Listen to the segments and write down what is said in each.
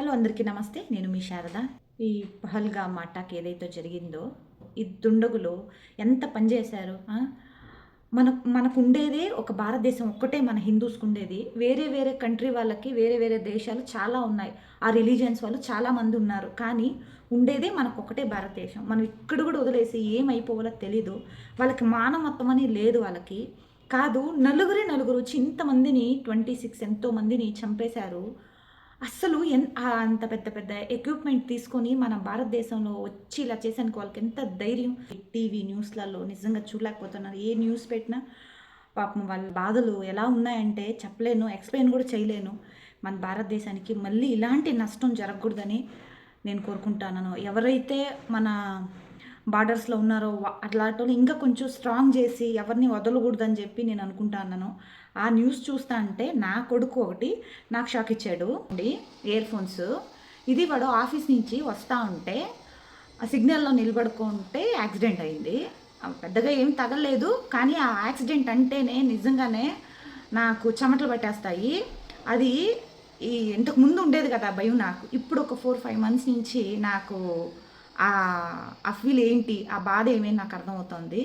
Hello అందరికీ నమస్తే. నేను మీ శారద. ఈ పహల్గామ్ అటాక్ ఏదైతే జరిగిందో, ఈ దుండగులు ఎంత పనిచేశారు. మనకుండేదే ఒక భారతదేశం ఒక్కటే, మన హిందూస్కి ఉండేది. వేరే వేరే కంట్రీ వాళ్ళకి వేరే వేరే దేశాలు చాలా ఉన్నాయి. ఆ రిలీజియన్స్ వాళ్ళు చాలామంది ఉన్నారు. కానీ ఉండేదే మనకొక్కటే భారతదేశం. మనం ఇక్కడ కూడా వదిలేసి ఏమైపోవాలో తెలీదు. వాళ్ళకి మానవత్వం అని లేదు వాళ్ళకి. కాదు, నలుగురు వచ్చి ఇంతమందిని 26 ఎంతో మందిని చంపేశారు. అస్సలు అంత పెద్ద పెద్ద ఎక్విప్మెంట్ తీసుకొని మన భారతదేశంలో వచ్చి ఇలా చేసానికి వాళ్ళకి ఎంత ధైర్యం. టీవీ న్యూస్లలో నిజంగా చూడలేకపోతున్నారు. ఏ న్యూస్ పెట్టినా పాపం వాళ్ళ బాధలు ఎలా ఉన్నాయంటే చెప్పలేను, ఎక్స్ప్లెయిన్ కూడా చేయలేను. మన భారతదేశానికి మళ్ళీ ఇలాంటి నష్టం జరగకూడదని నేను కోరుకుంటున్నాను. ఎవరైతే మన బార్డర్స్లో ఉన్నారో అట్లాంటి ఇంకా కొంచెం స్ట్రాంగ్ చేసి ఎవరిని వదలకూడదని చెప్పి నేను అనుకుంటున్నాను. ఆ న్యూస్ చూస్తా అంటే నా కొడుకు ఒకటి నాకు షాక్ ఇచ్చాడు. ఇయర్ ఫోన్స్ ఇది వాడు ఆఫీస్ నుంచి వస్తూ ఉంటే ఆ సిగ్నల్లో నిలబడుకుంటే యాక్సిడెంట్ అయింది. పెద్దగా ఏం తగలేదు, కానీ ఆ యాక్సిడెంట్ అంటేనే నిజంగానే నాకు చెమటలు పట్టేస్తాయి. అది ఇంతకు ముందు ఉండేది కదా భయం నాకు. ఇప్పుడు ఒక 4-5 మంత్స్ నుంచి నాకు ఆ ఫీల్ ఏంటి, ఆ బాధ ఏమేమి నాకు అర్థమవుతుంది.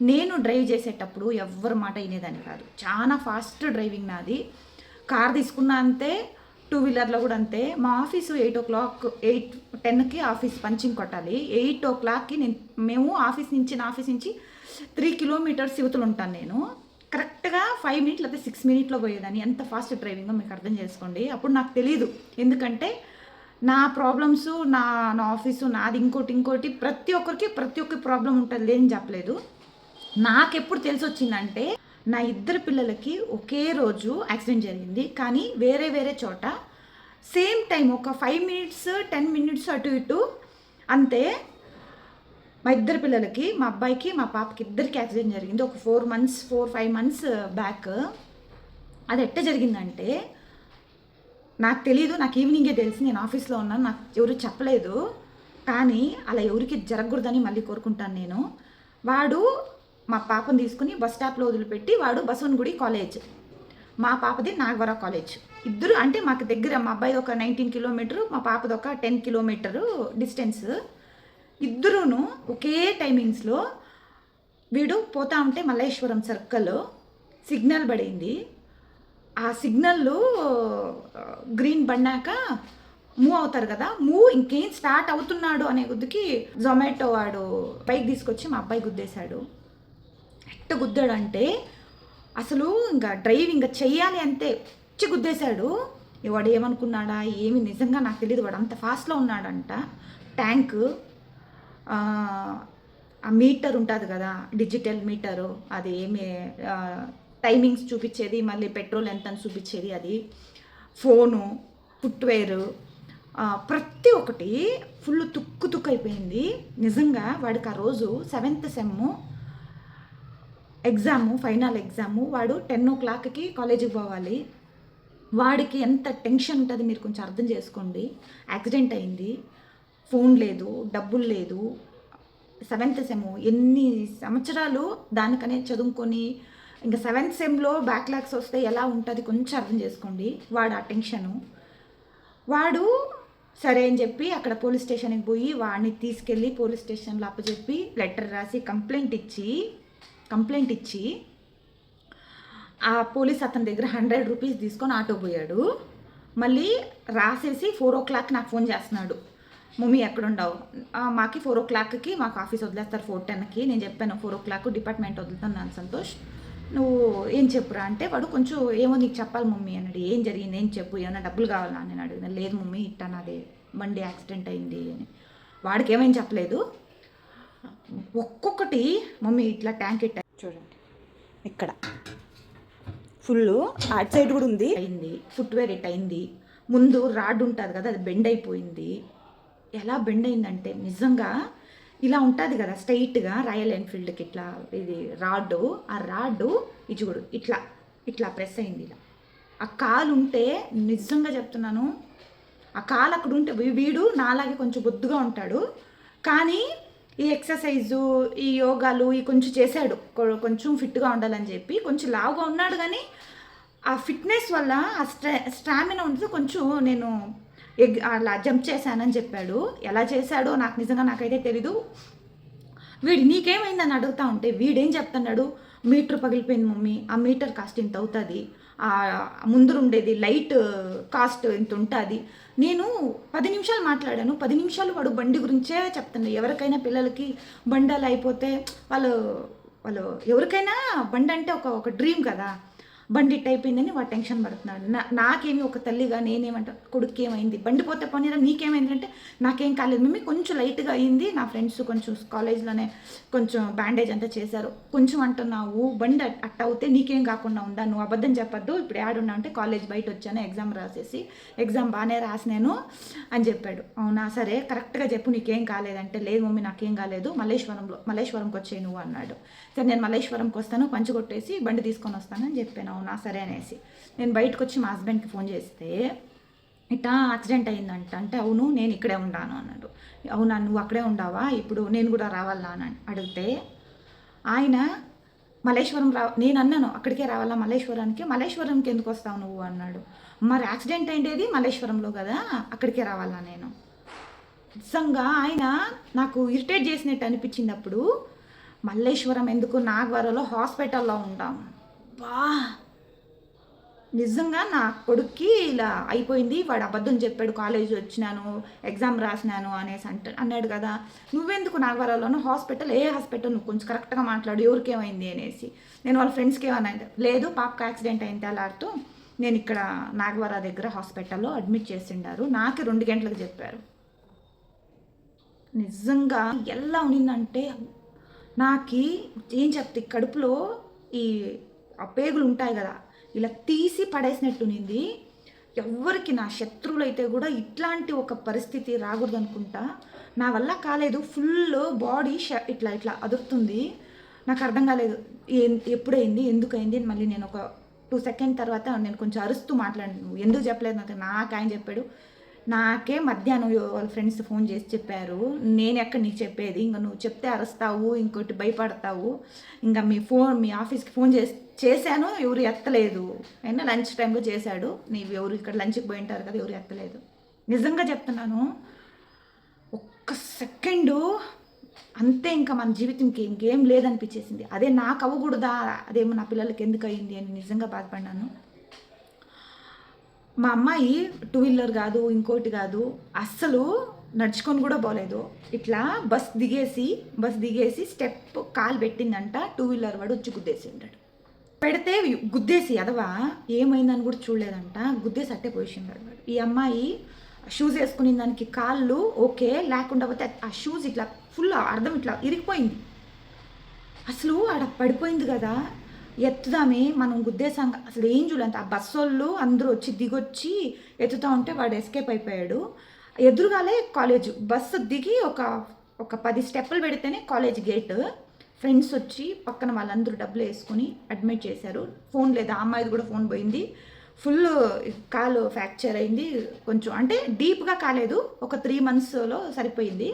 నేను డ్రైవ్ చేసేటప్పుడు ఎవ్వరి మాట వినేదాన్ని కాదు. చాలా ఫాస్ట్ డ్రైవింగ్ నాది. కార్ తీసుకున్నా అంతే, 2 వీలర్లో కూడా అంతే. మా ఆఫీసు 8 o'clock 8:10కి ఆఫీస్ పంచింగ్ కొట్టాలి. 8 o'clockకి మేము నా ఆఫీస్ నుంచి 3 kilometers యువతలు ఉంటాను నేను. కరెక్ట్గా 5 minutes లేకపోతే 6 minutesలో పోయేదాన్ని. ఎంత ఫాస్ట్ డ్రైవింగో మీకు అర్థం చేసుకోండి. అప్పుడు నాకు తెలీదు, ఎందుకంటే నా ప్రాబ్లమ్స్ నా ఆఫీసు నాది ఇంకోటి ప్రతి ఒక్క ప్రాబ్లం ఉంటుంది, లేని చెప్పలేదు. నాకెప్పుడు తెలిసి వచ్చిందంటే నా 2 పిల్లలకి ఒకే రోజు యాక్సిడెంట్ జరిగింది. కానీ వేరే వేరే చోట సేమ్ టైం ఒక 5 minutes 10 minutes అటు ఇటు అంతే. మా 2 పిల్లలకి, మా అబ్బాయికి మా పాపకి ఇద్దరికి యాక్సిడెంట్ జరిగింది. ఒక 4-5 months బ్యాక్. అది ఎట్ట జరిగిందంటే నాకు తెలీదు. నాకు ఈవినింగే తెలిసి, నేను ఆఫీస్లో ఉన్నాను, నాకు ఎవరు చెప్పలేదు. కానీ అలా ఎవరికి జరగకూడదని మళ్ళీ కోరుకుంటాను నేను. వాడు మా పాపను తీసుకుని బస్ స్టాప్లో వదిలిపెట్టి వాడు బసవనగుడి కాలేజ్, మా పాపది నాగవర కాలేజ్. ఇద్దరు అంటే మాకు దగ్గర. మా అబ్బాయిది ఒక 19 kilometers, మా పాపది ఒక 10 kilometers డిస్టెన్స్. ఇద్దరును ఒకే టైమింగ్స్లో. వీడు పోతా ఉంటే మల్లేశ్వరం సర్కిల్ సిగ్నల్ పడింది. ఆ సిగ్నల్ గ్రీన్ పడినాక మూవ్ అవుతారు కదా, ఇంకేం స్టార్ట్ అవుతున్నాడు అనే కొద్దికి జొమాటో వాడు బైక్ తీసుకొచ్చి మా అబ్బాయి గుద్దేశాడు. ఎట్ట గుద్దాడంటే అసలు ఇంకా డ్రైవ్ ఇంకా చెయ్యాలి అంతే, వచ్చి గుద్దేశాడు. వాడు ఏమనుకున్నాడా ఏమి నిజంగా నాకు తెలియదు. వాడు అంత ఫాస్ట్లో ఉన్నాడంట. ట్యాంక్ ఆ మీటర్ ఉంటుంది కదా, డిజిటల్ మీటరు, అది ఏమి టైమింగ్స్ చూపించేది, మళ్ళీ పెట్రోల్ ఎంత అని చూపించేది, అది ఫోను, ఫుట్వేరు, ప్రతి ఒక్కటి ఫుల్ తుక్కు అయిపోయింది. నిజంగా వాడికి ఆ రోజు 7th sem exam, final exam. వాడు 10 o'clockకి కాలేజీకి పోవాలి. వాడికి ఎంత టెన్షన్ ఉంటుంది మీరు కొంచెం అర్థం చేసుకోండి. యాక్సిడెంట్ అయింది, ఫోన్ లేదు, డబ్బులు లేదు. 7th sem ఎన్ని సంవత్సరాలు దానికనే చదువుకొని ఇంకా 7th semలో బ్యాక్లాగ్స్ వస్తే ఎలా ఉంటుంది కొంచెం అర్థం చేసుకోండి. వాడు ఆ టెన్షను. వాడు సరే అని చెప్పి అక్కడ పోలీస్ స్టేషన్కి పోయి వాడిని తీసుకెళ్ళి పోలీస్ స్టేషన్లో అప్పచెప్పి లెటర్ రాసి కంప్లైంట్ ఇచ్చి ఆ పోలీస్ అతని దగ్గర 100 rupees తీసుకొని ఆటో పోయాడు. మళ్ళీ రాసేసి 4 o'clock నాకు ఫోన్ చేస్తున్నాడు. మమ్మీ ఎక్కడుండవు, మాకు 4 o'clockకి మాకు ఆఫీస్ వదిలేస్తారు 4:10కి. నేను చెప్పాను 4 o'clock డిపార్ట్మెంట్ వదులుతున్నాను సంతోష్, నువ్వు ఏం చెప్పురా అంటే వాడు కొంచెం ఏమో నీకు చెప్పాలి మమ్మీ అన్నాడు. ఏం జరిగింది, ఏం చెప్పు, ఏమన్నా డబ్బులు కావాలా అని నేను అడిగిన. లేదు మమ్మీ ఇట్టా నాదే బండి యాక్సిడెంట్ అయింది అని. వాడికి ఏమైనా చెప్పలేదు. ఒక్కొక్కటి మమ్మీ ఇట్లా ట్యాంక్ ఇట్ట చూడండి, ఇక్కడ ఫుల్ అటు సైడ్ కూడా ఉంది, అయింది. ఫుట్వేర్ ఇట్ అయింది. ముందు రాడ్ ఉంటుంది కదా, అది బెండ్ అయిపోయింది. ఎలా బెండ్ అయిందంటే నిజంగా ఇలా ఉంటుంది కదా స్ట్రైట్గా, రాయల్ ఎన్ఫీల్డ్కి ఇట్లా ఇది రాడ్డు, ఆ రాడ్డు ఇచ్చుగుడు ఇట్లా ప్రెస్ అయింది. ఇలా ఆ కాలు ఉంటే నిజంగా చెప్తున్నాను, ఆ కాలు అక్కడ ఉంటే వీడు నాలాగే కొంచెం బొద్దుగా ఉంటాడు. కానీ ఈ ఎక్సర్సైజు, ఈ యోగాలు కొంచెం చేశాడు, కొంచెం ఫిట్గా ఉండాలని చెప్పి. కొంచెం లావుగా ఉన్నాడు, కానీ ఆ ఫిట్నెస్ వల్ల ఆ స్టామినా ఉంటుంది. కొంచెం నేను అలా జంప్ చేశానని చెప్పాడు. ఎలా చేశాడో నాకైతే తెలీదు. వీడు నీకేమైందని అడుగుతా ఉంటే వీడేం చెప్తున్నాడు, మీటర్ పగిలిపోయింది మమ్మీ, ఆ మీటర్ కాస్ట్ ఇంత అవుతుంది, ముందురుండేది లైట్ కాస్ట్ ఇంత ఉంటుంది. నేను 10 నిమిషాలు మాట్లాడాను, 10 నిమిషాలు వాడు బండి గురించే చెప్తుండే. ఎవరికైనా పిల్లలకి బండి అలా అయిపోతే వాళ్ళు ఎవరికైనా బండి అంటే ఒక డ్రీమ్ కదా, బండి ఇట్ అయిపోయిందని వాడు టెన్షన్ పడుతున్నాడు. నాకేమి ఒక తల్లిగా నేనేమంటా, కొడుకు ఏమైంది, బండి పోతే పోనీరా నీకేమైంది అంటే నాకేం కాలేదు మమ్మీ, కొంచెం లైట్గా అయింది, నా ఫ్రెండ్స్ కొంచెం కాలేజ్లోనే కొంచెం బ్యాండేజ్ అంతా చేశారు, కొంచెం అంటున్నావు, బండి అట్ట అవుతే నీకేం కాకుండా ఉందా, నువ్వు అబద్ధం చెప్పొద్దు, ఇప్పుడు యాడున్నా అంటే కాలేజ్ బయట వచ్చాను, ఎగ్జామ్ రాసేసి ఎగ్జామ్ బాగానే రాసినాను అని చెప్పాడు. అవునా సరే కరెక్ట్గా చెప్పు నీకేం కాలేదంటే, లేదు మమ్మీ నాకేం కాలేదు, మల్లేశ్వరంకి వచ్చే నువ్వు అన్నాడు. సరే నేను మల్లేశ్వరంకి వస్తాను, పంచి కొట్టేసి బండి తీసుకొని వస్తానని చెప్పాను. అవునా సరే అనేసి నేను బయటకు వచ్చి మా హస్బెండ్కి ఫోన్ చేస్తే, ఇట్లా యాక్సిడెంట్ అయిందంట అంటే, అవును నేను ఇక్కడే ఉన్నాను అన్నాడు. అవునా నువ్వు అక్కడే ఉండావా, ఇప్పుడు నేను కూడా రావాలా అని అడిగితే ఆయన మల్లేశ్వరం నేను అన్నాను అక్కడికే రావాలా మల్లేశ్వరంకి ఎందుకు వస్తావు నువ్వు అన్నాడు. మరి యాక్సిడెంట్ అయ్యేది మల్లేశ్వరంలో కదా, అక్కడికే రావాలా నేను. నిజంగా ఆయన నాకు ఇరిటేట్ చేసినట్టు అనిపించింది. అప్పుడు మల్లేశ్వరం ఎందుకు, నాగవరంలో హాస్పిటల్లో ఉంటాం. నిజంగా నా కొడుక్కి ఇలా అయిపోయింది, వాడు అబద్ధం చెప్పాడు, కాలేజ్ వచ్చినాను ఎగ్జామ్ రాసినాను అనేసి అన్నాడు కదా, నువ్వెందుకు నాగవరాల్లోనూ హాస్పిటల్, ఏ హాస్పిటల్, నువ్వు కొంచెం కరెక్ట్గా మాట్లాడు, ఎవరికేమైంది అనేసి. నేను వాళ్ళ ఫ్రెండ్స్కి ఏమన్నా లేదు పాపకు యాక్సిడెంట్ అయింది అలాడుతూ నేను ఇక్కడ నాగవరా దగ్గర హాస్పిటల్లో అడ్మిట్ చేసిండారు, నాకు 2 గంటలకు చెప్పారు. నిజంగా ఎలా ఉన్నిందంటే నాకు ఏం చెప్తే కడుపులో ఈ పేగులు ఉంటాయి కదా ఇలా తీసి పడేసినట్టునింది. ఎవ్వరికి నా శత్రువులు అయితే కూడా ఇట్లాంటి ఒక పరిస్థితి రాకూడదు అనుకుంటా, నా వల్ల కాలేదు. ఫుల్ బాడీ ఇట్లా అదురుతుంది. నాకు అర్థం కాలేదు ఎప్పుడైంది ఎందుకైంది. మళ్ళీ నేను ఒక 2 సెకండ్ తర్వాత నేను కొంచెం అరుస్తూ మాట్లాడాను, ఎందుకు చెప్పలేదు నాకు ఆయన చెప్పాడు. నాకే మధ్యాహ్నం వాళ్ళ ఫ్రెండ్స్ ఫోన్ చేసి చెప్పారు, నేను ఎక్కడ నీకు చెప్పేది, ఇంకా నువ్వు చెప్తే అరుస్తావు, ఇంకోటి భయపడతావు, ఇంకా మీ ఆఫీస్కి ఫోన్ చేశాను ఎవరు ఎత్తలేదు, అయినా లంచ్ టైంలో చేశాడు, నీవు ఎవరు ఇక్కడ లంచ్కి పోయి ఉంటారు కదా ఎవరు ఎత్తలేదు. నిజంగా చెప్తున్నాను, ఒక్క సెకండు అంతే, ఇంకా మన జీవితం ఇంకేం లేదనిపించేసింది. అదే నాకు అవ్వకూడదా, అదేమో నా పిల్లలకి ఎందుకు అయ్యింది అని నిజంగా బాధపడ్డాను. మా అమ్మాయి 2 వీలర్ కాదు ఇంకోటి కాదు అస్సలు నడుచుకొని కూడా పోలేదు. ఇట్లా బస్ దిగేసి స్టెప్ కాలు పెట్టిందంట, 2 వీలర్ వాడు వచ్చి గుద్దేసి ఉంటాడు. పెడితే గుద్దేసి అదవా ఏమైందని కూడా చూడలేదంట, గుద్దేసి అట్టే పోయిండాడు వాడు. ఈ అమ్మాయి షూస్ వేసుకునే దానికి కాళ్ళు ఓకే, లేకుండా పోతే ఆ షూస్ ఇట్లా ఫుల్ అర్థం ఇట్లా ఇరిగిపోయింది. అసలు ఆడ పడిపోయింది కదా, ఎత్తుదామే మనం గుద్దేశాం, అసలు ఏం చూడంత. ఆ బస్సు వాళ్ళు అందరూ వచ్చి దిగొచ్చి ఎత్తుతా ఉంటే వాడు ఎస్కేప్ అయిపోయాడు. ఎదురుగాలే కాలేజ్, బస్సు దిగి ఒక 10 స్టెప్పులు పెడితేనే కాలేజ్ గేట్. ఫ్రెండ్స్ వచ్చి పక్కన వాళ్ళందరూ డబ్బులు వేసుకొని అడ్మిట్ చేశారు. ఫోన్ లేదు, ఆ అమ్మాయిది కూడా ఫోన్ పోయింది. ఫుల్ కాలు ఫ్రాక్చర్ అయింది, కొంచెం అంటే డీప్గా కాలేదు, ఒక 3 మంత్స్లో సరిపోయింది.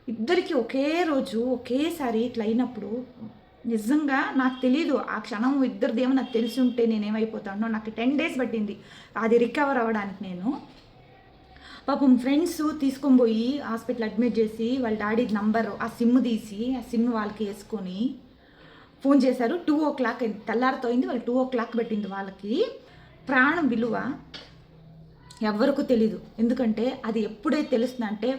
ఇద్దరికి ఒకే రోజు ఒకేసారి ఇట్లా అయినప్పుడు నిజంగా నాకు తెలీదు ఆ క్షణం ఇద్దరిది ఏమో నాకు తెలిసి ఉంటే నేనేమైపోతానో. నాకు 10 డేస్ పట్టింది అది రికవర్ అవ్వడానికి. నేను పాపం ఫ్రెండ్స్ తీసుకొని పోయి హాస్పిటల్ అడ్మిట్ చేసి వాళ్ళ డాడీ నంబర్ ఆ సిమ్ తీసి ఆ సిమ్ వాళ్ళకి వేసుకొని ఫోన్ చేశారు. 2 o'clock తెల్లారితోయింది, వాళ్ళు 2 o'clock పెట్టింది. వాళ్ళకి ప్రాణం విలువ ఎవరికి తెలీదు, ఎందుకంటే అది ఎప్పుడైతే తెలుస్తుందంటే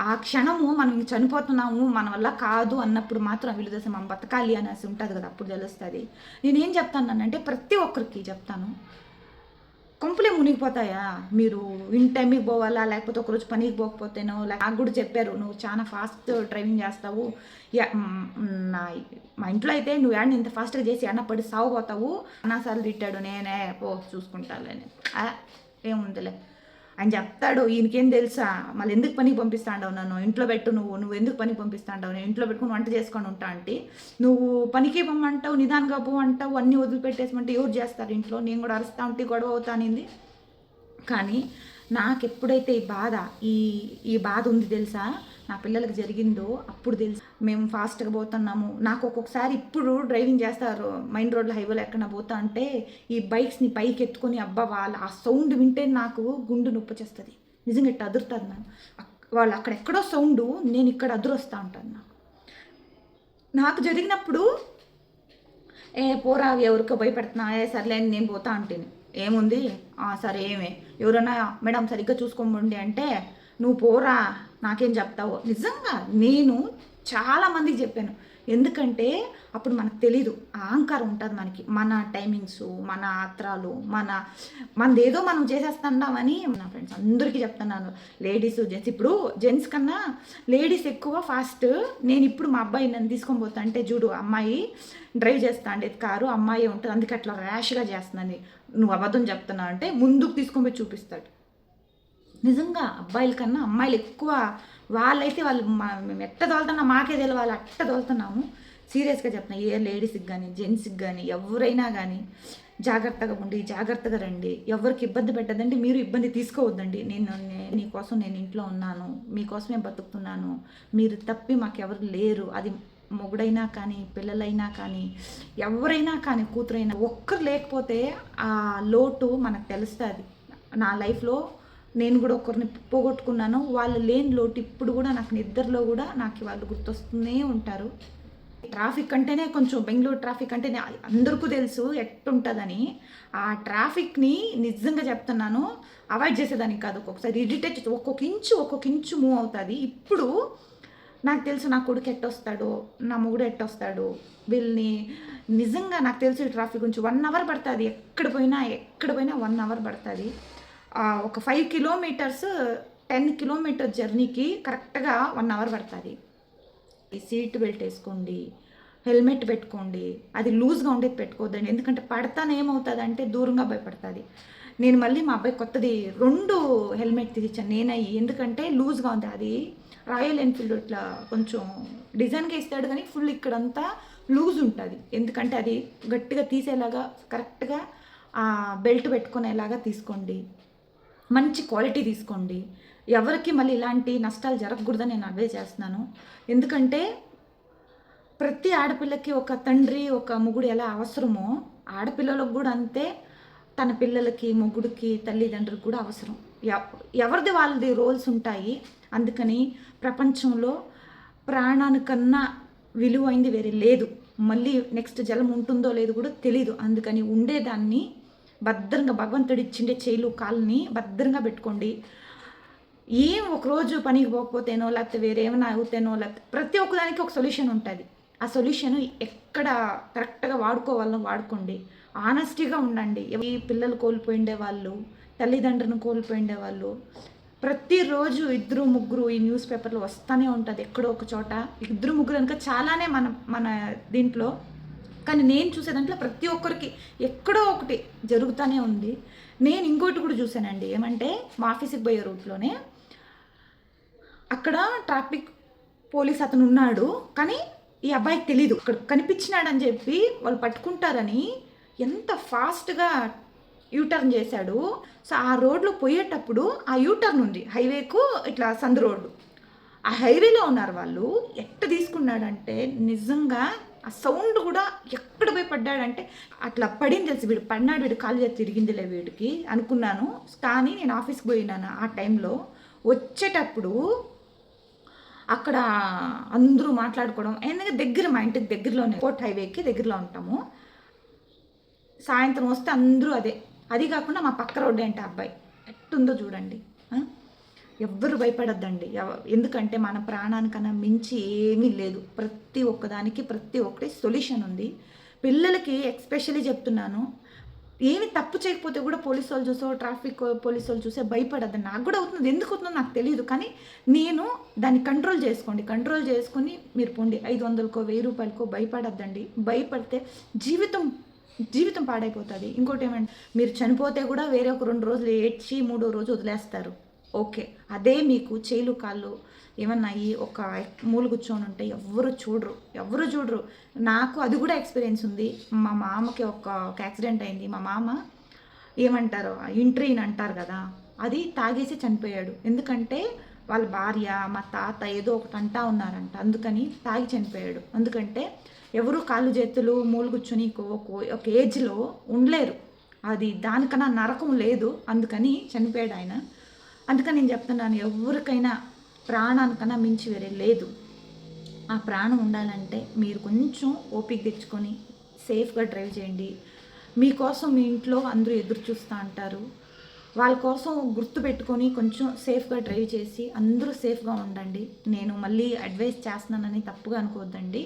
ఆ క్షణము మనం చనిపోతున్నాము మన వల్ల కాదు అన్నప్పుడు మాత్రం విలువ చేసి మనం బతకాలి అనేసి ఉంటుంది కదా, అప్పుడు తెలుస్తుంది. నేనేం చెప్తానంటే ప్రతి ఒక్కరికి చెప్తాను, కొంపలే మునిగిపోతాయా, మీరు ఇన్ టైంకి పోవాలా, లేకపోతే ఒకరోజు పనికి పోకపోతేనో. నాకు కూడా చెప్పారు నువ్వు చాలా ఫాస్ట్ డ్రైవింగ్ చేస్తావు, మా ఇంట్లో అయితే నువ్వు యాడ్ని ఇంత ఫాస్ట్గా చేసి అన్న పడి సాగుపోతావు అన్నసార్లు తిట్టాడు. నేనే చూసుకుంటాలని ఏముందిలే అని చెప్తాడు. ఈయనకేం తెలుసా, మళ్ళీ ఎందుకు పనికి పంపిస్తాండవు, నన్ను ఇంట్లో పెట్టు, నువ్వు ఎందుకు పనికి పంపిస్తాండవు, నేను ఇంట్లో పెట్టుకుని వంట చేసుకొని ఉంటా అంటే, నువ్వు పనికి పొమ్మంటావు, నిదానంగా పోమంటావు, అన్నీ వదిలిపెట్టేసమంటే ఎవరు చేస్తారు ఇంట్లో. నేను కూడా అరుస్తా ఉంటే గొడవ అవుతానింది. కానీ నాకెప్పుడైతే ఈ ఈ బాధ ఉంది తెలుసా, నా పిల్లలకి జరిగిందో అప్పుడు తెలుసు. మేము ఫాస్ట్గా పోతున్నాము, నాకు ఒక్కొక్కసారి ఇప్పుడు డ్రైవింగ్ చేస్తారు మెయిన్ రోడ్లో హైవేలో ఎక్కడ పోతా అంటే ఈ బైక్స్ని పైకి ఎత్తుకొని అబ్బా వాళ్ళ ఆ సౌండ్ వింటే నాకు గుండు నొప్పి చేస్తుంది, నిజంగా ఇట్లా అదురుతుంది నాకు. వాళ్ళు అక్కడెక్కడో సౌండు, నేను ఇక్కడ అదురొస్తూ ఉంటాను. నాకు జరిగినప్పుడు పోరా ఎవరికో భయపెడుతున్నా, సర్లే నేను పోతా అంటేనే ఏముంది, సరే ఏమే ఎవరైనా మేడం సరిగ్గా చూసుకోమండి అంటే నువ్వు పోరా నాకేం చెప్తావో. నిజంగా నేను చాలామందికి చెప్పాను, ఎందుకంటే అప్పుడు మనకు తెలీదు, అహంకారం ఉంటుంది మనకి, మన టైమింగ్స్, మన ఆత్రాలు, మనదేదో మనం చేసేస్తున్నామని. నా ఫ్రెండ్స్ అందరికీ చెప్తున్నాను, లేడీస్ జెంట్స్, ఇప్పుడు జెంట్స్ కన్నా లేడీస్ ఎక్కువ ఫాస్ట్. నేను ఇప్పుడు మా అబ్బాయి నన్ను తీసుకొని పోతా అంటే చూడు అమ్మాయి డ్రైవ్ చేస్తా అండి కారు, అమ్మాయి ఉంటుంది అందుకే అట్లా ర్యాష్గా చేస్తుందని, నువ్వు అబద్ధం చెప్తున్నావు అంటే ముందుకు తీసుకొని పోయి చూపిస్తాడు. నిజంగా అబ్బాయిల కన్నా అమ్మాయిలు ఎక్కువ, వాళ్ళైతే వాళ్ళు మేము ఎట్ట తోలుతున్నా మాకే తెలియదు, వాళ్ళు అట్ట తోలుతున్నాము. సీరియస్గా చెప్తున్నా, ఏ లేడీస్కి కానీ జెంట్స్కి కానీ ఎవరైనా కానీ జాగ్రత్తగా ఉండి జాగ్రత్తగా రండి, ఎవరికి ఇబ్బంది పెట్టదండి, మీరు ఇబ్బంది తీసుకోవద్దండి. నీకోసం నేను ఇంట్లో ఉన్నాను, మీకోసమే బతుకుతున్నాను, మీరు తప్పి మాకెవరు లేరు. అది మొగుడైనా కానీ పిల్లలైనా కానీ ఎవరైనా కానీ కూతురైనా, ఒక్కరు లేకపోతే ఆ లోటు మనకు తెలుస్తుంది. నా లైఫ్లో నేను కూడా ఒకరిని పోగొట్టుకున్నాను, వాళ్ళు లేని లోటు ఇప్పుడు కూడా నాకు నిద్రలో కూడా నాకు వాళ్ళు గుర్తొస్తూనే ఉంటారు. ట్రాఫిక్ అంటేనే కొంచెం, బెంగళూరు ట్రాఫిక్ అంటేనే అందరికీ తెలుసు ఎట్టుంటుందని. ఆ ట్రాఫిక్ని నిజంగా చెప్తున్నాను అవాయిడ్ చేసేదానికి కాదు, ఒక్కొక్కసారి ఇరిటేట్, ఒక్కొక్క ఇంచు మూవ్ అవుతుంది. ఇప్పుడు నాకు తెలుసు నా కొడుకు ఎట్టొస్తాడో, నా మొగుడు ఎట్టొస్తాడు, వీళ్ళని నిజంగా నాకు తెలుసు ఈ ట్రాఫిక్ గురించి. 1 అవర్ పడుతుంది, ఎక్కడ పోయినా 1 అవర్ పడుతుంది. ఒక 5 కిలోమీటర్స్ 10 కిలోమీటర్ జర్నీకి కరెక్ట్గా 1 అవర్ పడుతుంది. సీట్ బెల్ట్ వేసుకోండి, హెల్మెట్ పెట్టుకోండి, అది లూజ్గా ఉండేది పెట్టుకోవద్దండి, ఎందుకంటే పడతానే ఏమవుతుంది అంటే దూరంగా భయపడుతుంది. నేను మళ్ళీ మా అబ్బాయి కొత్తది 2 హెల్మెట్ తీసిచ్చాను నేనయ్యి, ఎందుకంటే లూజ్గా ఉంది. అది రాయల్ ఎన్ఫీల్డ్ ఇట్లా కొంచెం డిజైన్గా ఇస్తాడు కానీ ఫుల్ ఇక్కడంతా లూజ్ ఉంటుంది, ఎందుకంటే అది గట్టిగా తీసేలాగా కరెక్ట్గా బెల్ట్ పెట్టుకునేలాగా తీసుకోండి, మంచి క్వాలిటీ తీసుకోండి. ఎవరికి మళ్ళీ ఇలాంటి నష్టాలు జరగకూడదని నేను అడ్వైజ్ చేస్తున్నాను. ఎందుకంటే ప్రతి ఆడపిల్లకి ఒక తండ్రి ఒక మొగుడు ఎలా అవసరమో, ఆడపిల్లలకు కూడా అంతే, తన పిల్లలకి మొగుడికి తల్లిదండ్రులకు కూడా అవసరం. ఎవరిది వాళ్ళది రోల్స్ ఉంటాయి. అందుకని ప్రపంచంలో ప్రాణానికన్నా విలువైంది వేరే లేదు. మళ్ళీ నెక్స్ట్ జలం ఉంటుందో లేదో కూడా తెలీదు. అందుకని ఉండేదాన్ని భద్రంగా, భగవంతుడు ఇచ్చిండే చేయిలు కాళ్ళని భద్రంగా పెట్టుకోండి. ఒకరోజు పనికి పోకపోతేనో లేకపోతే వేరే ఏమైనా అవుతేనో, లేకపోతే ప్రతి ఒక్కదానికి ఒక సొల్యూషన్ ఉంటుంది. ఆ సొల్యూషన్ ఎక్కడ కరెక్ట్గా వాడుకోవాలో వాడుకోండి. ఆనెస్టీగా ఉండండి. ఈ పిల్లలు కోల్పోయిండే వాళ్ళు, తల్లిదండ్రులను కోల్పోయిండే వాళ్ళు ప్రతిరోజు 2-3 ఈ న్యూస్ పేపర్లో వస్తూనే ఉంటుంది. ఎక్కడో ఒక చోట 2-3 కనుక చాలానే మన దీంట్లో, కానీ నేను చూసే దాంట్లో ప్రతి ఒక్కరికి ఎక్కడో ఒకటి జరుగుతూనే ఉంది. నేను ఇంకోటి కూడా చూశానండి, ఏమంటే మా ఆఫీస్కి పోయే రూట్లోనే అక్కడ ట్రాఫిక్ పోలీస్ అతను ఉన్నాడు, కానీ ఈ అబ్బాయికి తెలీదు, అక్కడ కనిపించినాడని చెప్పి వాళ్ళు పట్టుకుంటారని ఎంత ఫాస్ట్గా యూటర్న్ చేశాడు. సో ఆ రోడ్లో పోయేటప్పుడు ఆ యూటర్న్ ఉంది, హైవేకు ఇట్లా సందు రోడ్డు, ఆ హైవేలో ఉన్నారు వాళ్ళు. ఎట్ట తీసుకున్నాడంటే నిజంగా ఆ సౌండ్ కూడా ఎక్కడ పోయి పడ్డాడంటే అట్లా పడింది తెలుసు, వీడు పడినాడు, వీడు కాలు చేసి తిరిగిందిలే వీడికి అనుకున్నాను. కానీ నేను ఆఫీస్కి పోయినాను ఆ టైంలో. వచ్చేటప్పుడు అక్కడ అందరూ మాట్లాడుకోవడం, ఎందుకంటే దగ్గర మా ఇంటికి దగ్గరలోనే, కోట్ హైవేకి దగ్గరలో ఉంటాము. సాయంత్రం వస్తే అందరూ అది కాకుండా మా పక్క రోడ్డు అంటే అబ్బాయి ఎట్టుందో చూడండి. ఎవ్వరు భయపడద్దండి, ఎందుకంటే మన ప్రాణానికన్నా మించి ఏమీ లేదు. ప్రతి ఒక్కటి సొల్యూషన్ ఉంది. పిల్లలకి ఎస్పెషల్లీ చెప్తున్నాను, ఏమి తప్పు చేయకపోతే కూడా పోలీసు వాళ్ళు చూసో, ట్రాఫిక్ పోలీసు వాళ్ళు చూసే భయపడద్దండి. నాకు కూడా అవుతుంది, ఎందుకు అవుతుందో నాకు తెలియదు, కానీ నేను దాన్ని కంట్రోల్ చేసుకొని మీరు పోండి. 500కో 1000 రూపాయలకో భయపడద్దండి. భయపడితే జీవితం పాడైపోతుంది. ఇంకోటి ఏమంటే మీరు చనిపోతే కూడా వేరే ఒక 2 రోజులు ఏడ్చి 3వ రోజు వదిలేస్తారు. ఓకే, అదే మీకు చేలు కాళ్ళు ఏమన్నా అయ్యి ఒక మూల కూర్చొని ఉంటే ఎవరు చూడరు. నాకు అది కూడా ఎక్స్పీరియన్స్ ఉంది. మా మామకి ఒక యాక్సిడెంట్ అయింది. మా మామ ఏమంటారు, ఇంట్రీన్ అంటారు కదా, అది తాగేసి చనిపోయాడు. ఎందుకంటే వాళ్ళ భార్య మా తాత ఏదో ఒకటి అంటా ఉన్నారంట, అందుకని తాగి చనిపోయాడు. ఎందుకంటే ఎవరు కాళ్ళు చేతులు మూలుగుచ్చుని ఒక ఏజ్లో ఉండలేరు, అది దానికన్నా నరకం లేదు, అందుకని చనిపోయాడు ఆయన. అందుకని నేను చెప్తున్నాను, ఎవరికైనా ప్రాణానికన్నా మించి వేరే లేదు. ఆ ప్రాణం ఉండాలంటే మీరు కొంచెం ఓపిక తెచ్చుకొని సేఫ్గా డ్రైవ్ చేయండి. మీకోసం మీ ఇంట్లో అందరూ ఎదురు చూస్తూ అంటారు, వాళ్ళ కోసం గుర్తుపెట్టుకొని కొంచెం సేఫ్గా డ్రైవ్ చేసి అందరూ సేఫ్గా ఉండండి. నేను మళ్ళీ అడ్వైస్ చేస్తున్నానని తప్పుగా అనుకోవద్దండి.